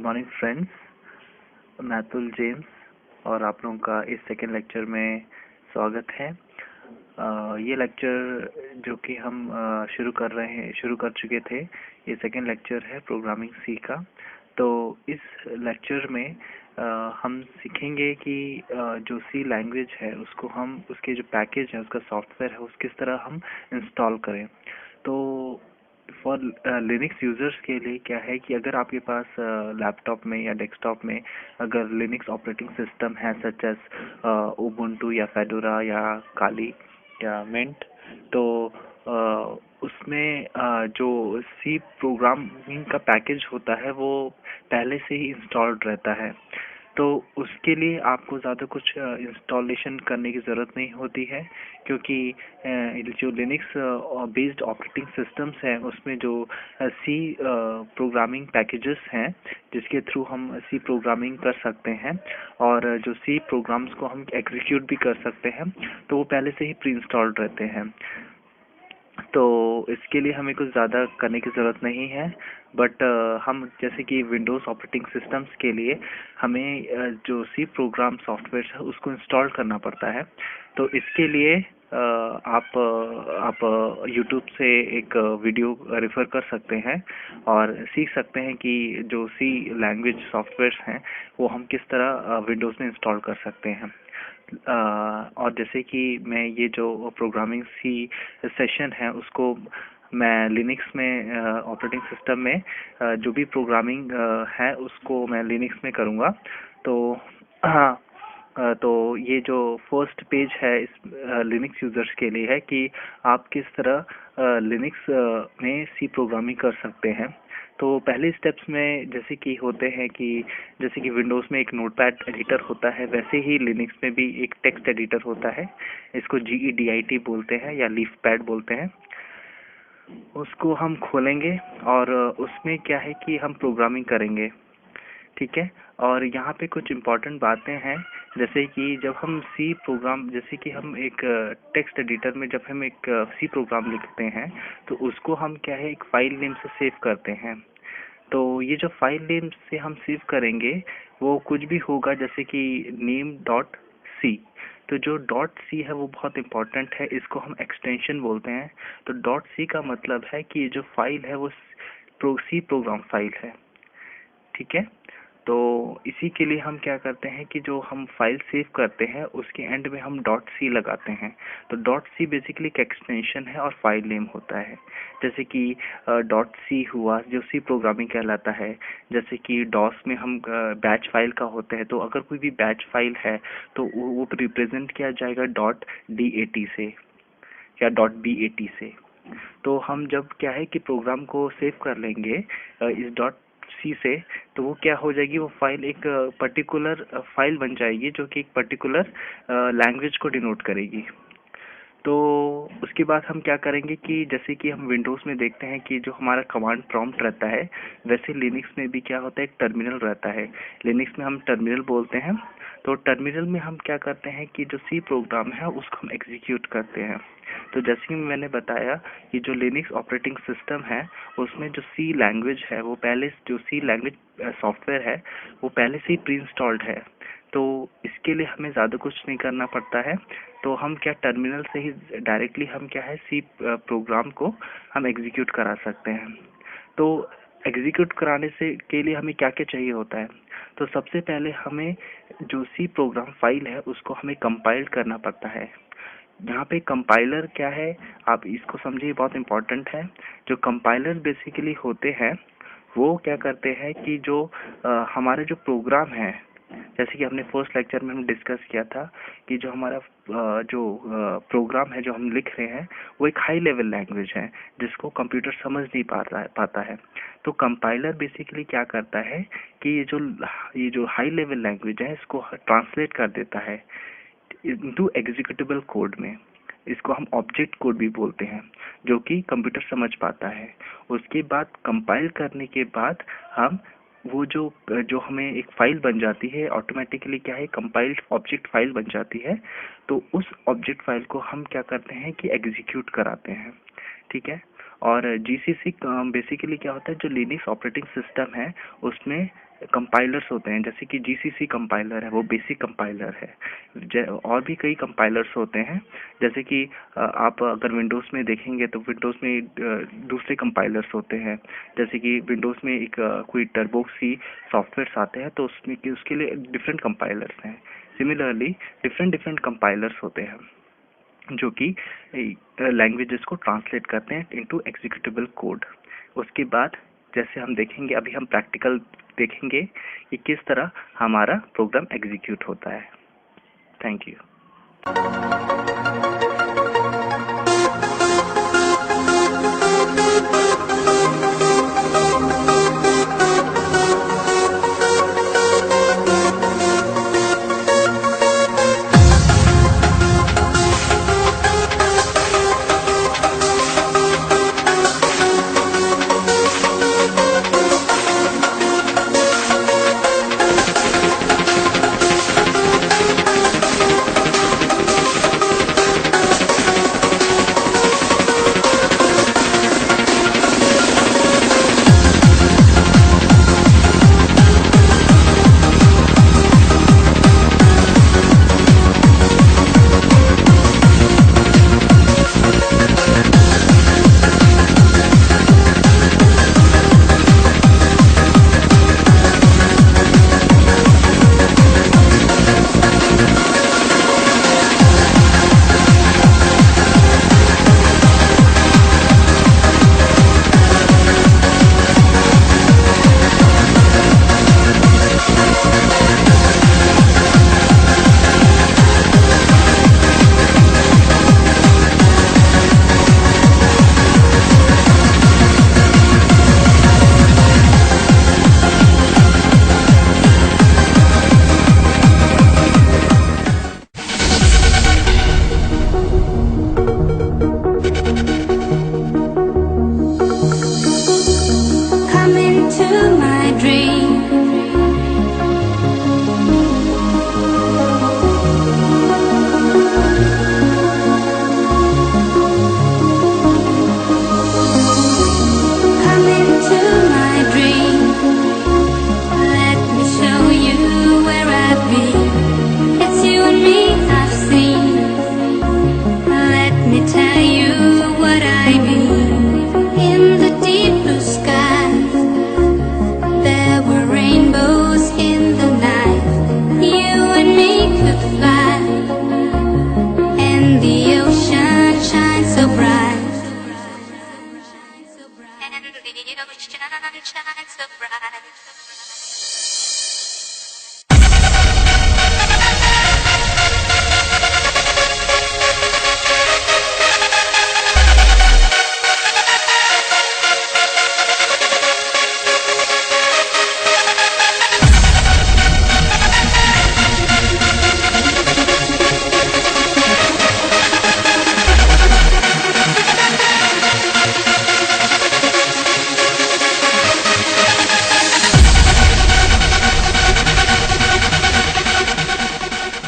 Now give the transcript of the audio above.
Morning friends, मैं Atul James और आप लोगों का इस सेकेंड लेक्चर में स्वागत है। ये लेक्चर जो कि हम शुरू कर चुके थे, ये सेकेंड लेक्चर है प्रोग्रामिंग सी का। तो इस लेक्चर में हम सीखेंगे कि जो सी लैंग्वेज है उसको हम उसके जो पैकेज है, उसका सॉफ्टवेयर है, उस किस तरह हम इंस्टॉल करें। तो फॉर लिनक्स यूजर्स के लिए क्या है कि अगर आपके पास लैपटॉप में या डेस्कटॉप में अगर लिनक्स ऑपरेटिंग सिस्टम है सच एज उबुंटू या फेडोरा या काली या मिंट, तो उसमें जो सी प्रोग्रामिंग का पैकेज होता है वो पहले से ही इंस्टॉल्ड रहता है। तो उसके लिए आपको ज़्यादा कुछ इंस्टॉलेशन करने की ज़रूरत नहीं होती है, क्योंकि जो लिनक्स बेस्ड ऑपरेटिंग सिस्टम्स हैं उसमें जो सी प्रोग्रामिंग पैकेजेस हैं जिसके थ्रू हम सी प्रोग्रामिंग कर सकते हैं और जो सी प्रोग्राम्स को हम एग्जीक्यूट भी कर सकते हैं, तो वो पहले से ही प्री इंस्टॉल्ड रहते हैं। तो इसके लिए हमें कुछ ज़्यादा करने की ज़रूरत नहीं है। बट हम जैसे कि विंडोज़ ऑपरेटिंग सिस्टम्स के लिए हमें जो सी प्रोग्राम सॉफ्टवेयर है उसको इंस्टॉल करना पड़ता है। तो इसके लिए आप यूट्यूब से एक वीडियो रेफर कर सकते हैं और सीख सकते हैं कि जो सी लैंग्वेज सॉफ्टवेयर हैं वो हम किस तरह विंडोज़ में इंस्टॉल कर सकते हैं। और जैसे कि मैं ये जो प्रोग्रामिंग सी सेशन है उसको मैं लिनक्स में ऑपरेटिंग सिस्टम में जो भी प्रोग्रामिंग है उसको मैं लिनक्स में करूँगा। तो तो ये जो फर्स्ट पेज है इस लिनक्स यूजर्स के लिए है कि आप किस तरह लिनक्स में सी प्रोग्रामिंग कर सकते हैं। तो पहले स्टेप्स में जैसे कि होते हैं कि जैसे कि विंडोज़ में एक नोटपैड एडिटर होता है, वैसे ही लिनक्स में भी एक टेक्स्ट एडिटर होता है। इसको GEDIT बोलते हैं या लीफ पैड बोलते हैं। उसको हम खोलेंगे और उसमें क्या है कि हम प्रोग्रामिंग करेंगे, ठीक है। और यहाँ पे कुछ इम्पोर्टेंट बातें हैं, जैसे कि जब हम सी प्रोग्राम जैसे कि हम एक टेक्स्ट एडिटर में जब हम एक सी प्रोग्राम लिखते हैं तो उसको हम क्या है एक फाइल नेम से सेव करते हैं। तो ये जो फाइल नेम से हम सेव करेंगे वो कुछ भी होगा, जैसे कि name.c। तो जो .c है वो बहुत इम्पोर्टेंट है, इसको हम एक्सटेंशन बोलते हैं। तो .c का मतलब है कि ये जो फाइल है वो सी प्रोग्राम फाइल है, ठीक है। तो इसी के लिए हम क्या करते हैं कि जो हम फाइल सेव करते हैं उसके एंड में हम .c लगाते हैं। तो .c बेसिकली एक एक्सटेंशन है और फाइल नेम होता है। जैसे कि .c हुआ जो सी प्रोग्रामिंग कहलाता है। जैसे कि डॉस में हम बैच फाइल का होता है, तो अगर कोई भी बैच फाइल है तो वो रिप्रेजेंट किया जाएगा .dat से या .bat से। तो हम जब क्या है कि प्रोग्राम को सेव कर लेंगे इस .c से, तो वो क्या हो जाएगी, वो फाइल एक पर्टिकुलर फाइल बन जाएगी जो कि एक पर्टिकुलर लैंग्वेज को डिनोट करेगी। तो उसके बाद हम क्या करेंगे कि जैसे कि हम विंडोज़ में देखते हैं कि जो हमारा कमांड प्रॉम्प्ट रहता है, वैसे लिनक्स में भी क्या होता है एक टर्मिनल रहता है। लिनक्स में हम टर्मिनल बोलते हैं। तो टर्मिनल में हम क्या करते हैं कि जो सी प्रोग्राम है उसको हम एग्जीक्यूट करते हैं। तो जैसे कि मैंने बताया कि जो लिनक्स ऑपरेटिंग सिस्टम है उसमें जो सी लैंग्वेज है वो पहले जो सी लैंग्वेज सॉफ्टवेयर है वो पहले से ही प्री इंस्टॉल्ड है। तो इसके लिए हमें ज़्यादा कुछ नहीं करना पड़ता है। तो हम क्या टर्मिनल से ही डायरेक्टली हम क्या है सी प्रोग्राम को हम एग्जीक्यूट करा सकते हैं। तो एग्जीक्यूट कराने से के लिए हमें क्या क्या चाहिए होता है, तो सबसे पहले हमें जो सी प्रोग्राम फाइल है उसको हमें कंपाइल करना पड़ता है। यहाँ पे कंपाइलर क्या है आप इसको समझिए, बहुत इम्पोर्टेंट है। जो कंपाइलर बेसिकली होते हैं वो क्या करते हैं कि जो हमारे जो प्रोग्राम है, जैसे कि हमने फर्स्ट लेक्चर में हम डिस्कस किया था कि जो हमारा जो प्रोग्राम है जो हम लिख रहे हैं वो एक हाई लेवल लैंग्वेज है जिसको कंप्यूटर समझ नहीं पाता है। तो कंपाइलर बेसिकली क्या करता है कि ये जो हाई लेवल लैंग्वेज है इसको ट्रांसलेट कर देता है इनटू एग्जीक्यूटेबल कोड में। इसको हम ऑब्जेक्ट कोड भी बोलते हैं, जो कि कंप्यूटर समझ पाता है। उसके बाद कंपाइल करने के बाद हम वो जो हमें एक फाइल बन जाती है, ऑटोमेटिकली क्या है कंपाइल्ड ऑब्जेक्ट फाइल बन जाती है। तो उस ऑब्जेक्ट फाइल को हम क्या करते हैं कि एग्जीक्यूट कराते हैं, ठीक है। और GCC बेसिकली क्या होता है, जो लिनक्स ऑपरेटिंग सिस्टम है उसमें कंपाइलर्स होते हैं, जैसे कि जीसीसी कंपाइलर है, वो बेसिक कंपाइलर है। और भी कई कंपाइलर्स होते हैं, जैसे कि आप अगर विंडोज़ में देखेंगे तो विंडोज़ में दूसरे कंपाइलर्स होते हैं, जैसे कि विंडोज़ में एक कोई टर्बोसी सॉफ्टवेयर्स आते हैं तो उसमें कि उसके लिए डिफरेंट कंपाइलर्स हैं। सिमिलरली डिफरेंट डिफरेंट कंपाइलर्स होते हैं जो कि लैंग्वेजेस को ट्रांसलेट करते हैं इनटू एग्जीक्यूटेबल कोड। उसके बाद जैसे हम देखेंगे, अभी हम प्रैक्टिकल देखेंगे कि किस तरह हमारा प्रोग्राम एग्जीक्यूट होता है। Thank you. And the ocean shines so bright.